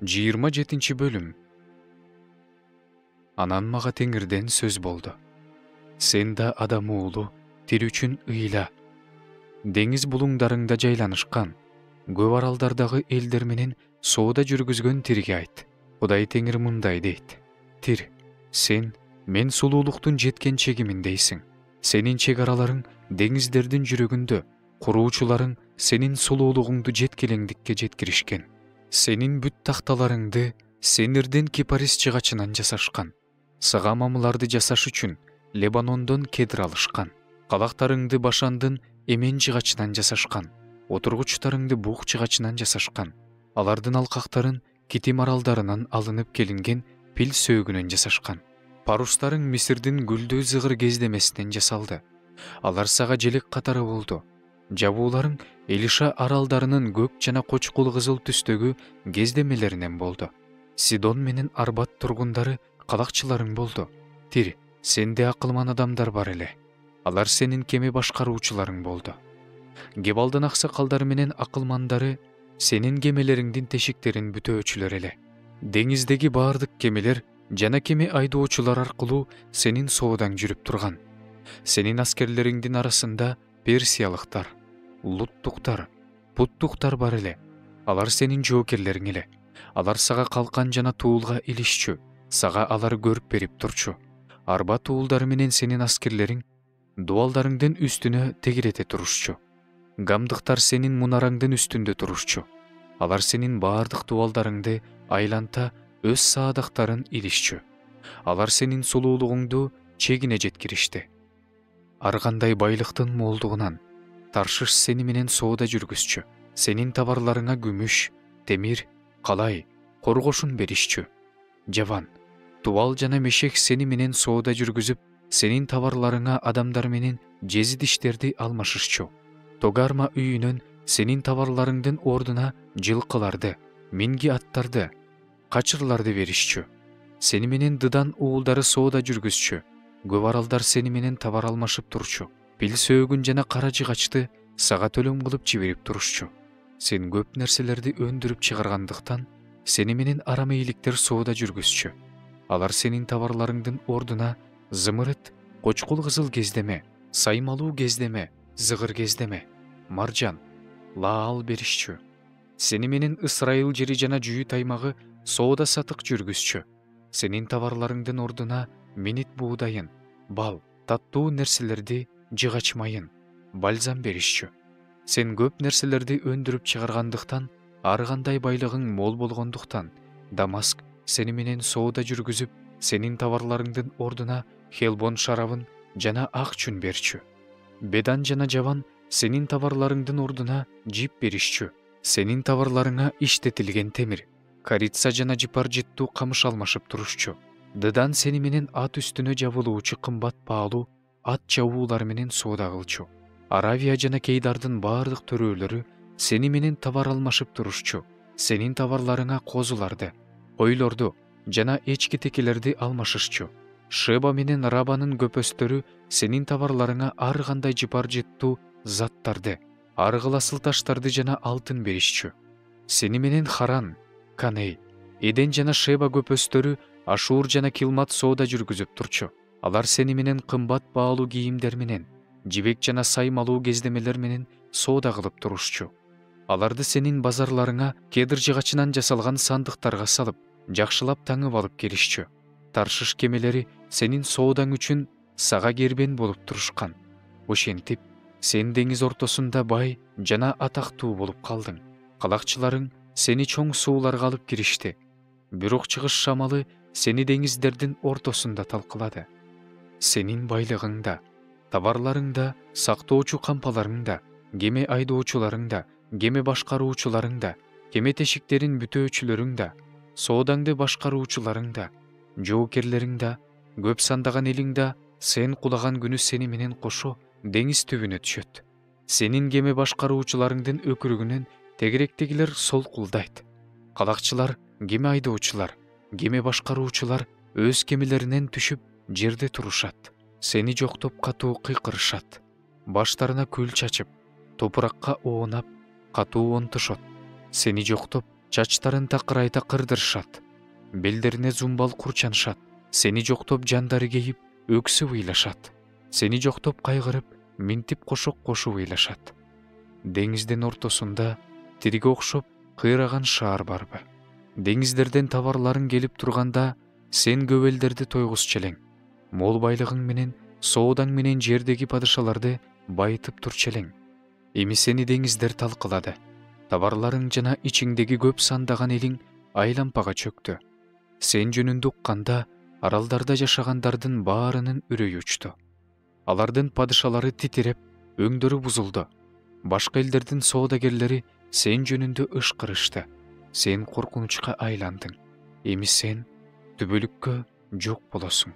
27 bölüm. Анан мага Теңирден сөз болду. Сен да адам уулу, тир үчүн ыйла. Деңиз булуңдарыңда жайланышкан, көп аралдардагы элдер менен соода жүргүзгөн тирге айт. Кудай Теңир мындай дейт. Тир, сен мен сулуулуктун жеткен чегиминдейсиң. Сенин чек араларың деңиздердин жүрөгүндө, куруучуларың сенин сулуулугуңду жеткилеңдикке жеткиришкен. Сенин бүт такталарыңды сенирден кипарис жыгачынан жасашкан. Сага мамыларды жасаш үчүн Лебанондон кедир алышкан. Калактарыңды Башандын эмен жыгачынан жасашкан. Отургучтарыңды бук жыгачынан жасашкан. Алардын алкактарын Китим аралдарынан алынып келинген пил сөөгүнөн жасашкан. Парустарың Мисирдин гүлдүү зыгыр кездемесинен жасалды. Алар сага желек катары болду. Жабууларың Элиша аралдарынын көк жана кочкул кызыл түстөгү кездемелеринен болду. Сидон менен Арбат тургундары калакчыларың болду. Тир, сенде акылман адамдар бар эле. Алар сенин кеме башкаруучуларың болду. Гебалдын аксакалдары менен акылмандары сенин кемелериңдин тешиктерин бүтөөчүлөр эле. Деңиздеги баардык кемелер жана кеме айдоочулар аркылуу сенин соодаң жүрүп турган. Сенин аскерлериңдин арасында персиялыктар, луттуктар, путтуктар бар эле. Алар сенин жоокерлериң эле. Алар сага калкан жана туулга илишчү. Сага алар көрүп берип турчу. Арба туулдары менен сенин аскерлериң дуалдарыңдын үстүнө тегерете турушчу. Гамдыктар сенин мунараңдын үстүндө турушчу. Алар сенин баардык дуалдарыңды айланта өз саадактарын илишчү. Алар сенин сулуулугуңду чегине жеткиришти. Ар кандай байлыктын молдугунан Таршиш сени менен соода жүргүзчү. Сенин товарларыңа күмүш, темир, калай, коргошун беришчү. Жаван, тубал жана мешек сени менен соода жүргүзүп, сенин товарларыңа адамдар менен жезидиштерди алмашышчу. Тогарма үйүнөн сенин товарларыңдын ордуна жылкыларды, минги аттарды, качырларды беришчү. Сени менен Дыдан уулдары соода жүргүзчү. Көп аралдар сени менен товар алмашып турчу. Пил сөөгүн жана кара жыгачты сага төлөм кылып жиберип турушчу. Сен көп нерселерди өндүрүп чыгаргандыктан сени менен арам эйликтер соода жүргүзчү. Алар сенин товарларыңдын ордуна зымырыт, кочкул кызыл кездеме, саймалуу кездеме, зыгыр кездеме, маржан, лаал беришчү. Сени менен Ысрайыл жери жана Жүйүт аймагы соода сатык жүргүзчү. Сенин товарларыңдын ордуна минит буудайын, бал, таттуу нерселерди, жыгач майын, бальзам беришчү. Сен көп нерселерди өндүрүп чыгаргандыктан, ар кандай байлыгың мол болгондуктан, Дамаск сени менен соода жүргүзүп, сенин товарларыңдын ордуна Хелбон шарабын жана ак чүн берчү. Бедан жана Жаван сенин товарларыңдын ордуна жип беришчү. Сенин товарларыңа иштетилген темир, корица жана жыпар жыттуу камыш алмашып турушчу. Дыдан сени менен ат үстүнө жабылуучу кымбат баалуу ат жабуулар менен соода кылчу. Аравия жана Кейдардын баардык төрөлөрү сени менен товар алмашып турушчу. Сенин товарларыңа козуларды, койлорду жана эчки текелерди алмашышчу. Шеба менен Рабанын көпөстөрү сенин товарларыңа ар кандай жыпар жыттуу заттарды, ар кыл асыл таштарды жана алтын беришчү. Сени менен Харан, Каней, Эден жана Шеба көпөстөрү Ашур жана Килмат соода жүргүзүп турчу. Алар сени менен кымбат баалуу кийимдер менен, жибек жана саймалуу кездемелер менен соода кылып турушчу. Аларды сенин базарларыңа кедир жыгачынан жасалган сандыктарга салып, жакшылап таңып алып келишчү. Таршиш кемелери сенин соодаң үчүн сага кербен болуп турушкан. Ошентип, сен деңиз ортосунда бай жана атактуу болуп калдың. Калакчыларың сени чоң сууларга алып киришти. Бирок чыгыш шамалы сени деңиздердин ортосунда талкалады. Сенин байлыгыңда, товарларыңда, сактоочу кампаларыңда, кеме айдоочуларыңда, кеме башкаруучуларыңда, кеме тешиктерин бүтөөчүлөрүңда, соодаңды башкаруучуларыңда, жоокерлериңда, көп сандаган элиңда сен кулаган күнү сени менен кошо деңиз түбүнө түшөт. Сенин кеме башкаруучуларыңдын өкүрүгүнөн тегеректегилер солкулдайт. Калакчылар, кеме айдоочулар, кеме башкаруучулар өз кемелеринен түшүп жерде турушат. Сени жоктоп катуу кыйкырышат. Баштарына күл чачып, топуракка оонап, катуу онтушот. Сени жоктоп чачтарын такырайта кырдырышат, белдерине зумбал курчанышат, сени жоктоп жандары кейип, өксүп ыйлашат, сени жоктоп кайгырып, минтип кошок кошуп ыйлашат. Деңиздин ортосунда тирге окшоп кыйраган шаар барбы? Деңиздерден товарларың келип турганда, сен көп элдерди тойгузчу элең. Мол байлыгың менен, соодаң менен жердеги падышаларды байытып турчу элең. Эми сени деңиздер талкылады. Товарларың жана ичиңдеги көп сандаган элиң айлампага чөктү. Сен жөнүндө укканда, аралдарда жашагандардын баарынын үрөйү учту. Алардын падышалары титиреп, өңдөрү бузулду. Башка элдердин соодагерлери сен жөнүндө ышкырышты. Сен коркунучка айландың. Эми сен түбөлүккө жок болосуң.